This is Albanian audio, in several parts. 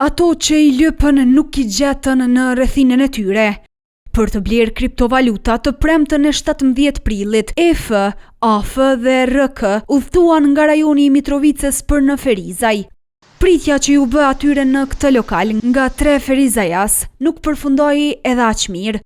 ato që i lëpën nuk i gjetën në rrethinën e tyre. Për të blerë kriptovaluta të premtën e 17 prillit, EF, AF dhe RK udhëtuan nga rajoni i Mitrovicës për në Ferizaj. Pritja që ju bë atyre në këtë lokal nga 3 ferizajas nuk përfundoi edhe aq mirë.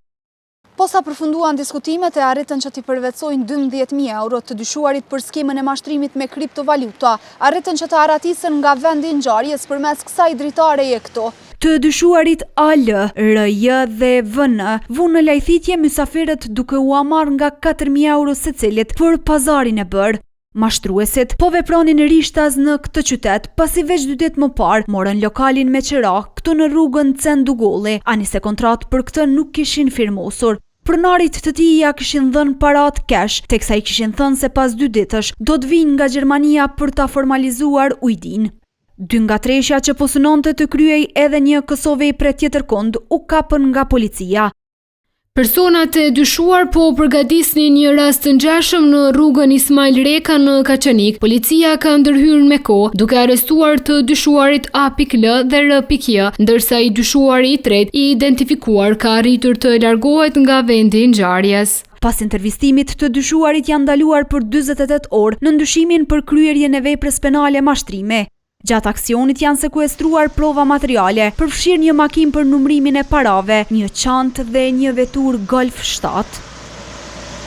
Posa përfunduan diskutimet e arritën që t'i përvetsojnë 12.000 euro të dyshuarit për skemën e mashtrimit me kriptovaluta, arritën që të aratisën nga vendi i ngjarjes përmes kësaj dritareje këto. Të dyshuarit AL, RJ dhe VN vunë në lajthitje mysafirët duke u marrë nga 4.000 euro secilit për pazarin e bërë. Mashtruesit po vepronin rishtaz në këtë qytet, pasi veç 2 ditë më parë morën lokalin me qira këtu në rrugën Cendugolli, anise kontrat për këtë nuk kishin firmosur. Pronarit të tij ja kishin dhënë parat cash, teksa i kishin thënë se pas 2 ditësh do të vinë nga Gjermania për ta formalizuar ujdin. 2 nga treshja që po synonte të kryej edhe një Kosovë prej tjetër kond u kapën nga policia. Personat e dyshuar po përgatisnin një rast të ngjashëm në rrugën Ismail Reka në Kaçanik. Policia ka ndërhyrë me kohë, duke arrestuar të dyshuarit A.L dhe R.J, ndërsa i dyshuari i tretë i identifikuar ka arritur të largohet nga vendi i ngjarjes. Pas intervistimit të dyshuarit janë ndaluar për 48 orë në ndyshimin për kryerjen e veprës penale mashtrimi. Gjatë aksionit janë sekuestruar prova materiale, përfshirë një makinë për numrimin e parave, një çantë dhe një vetur Golf 7.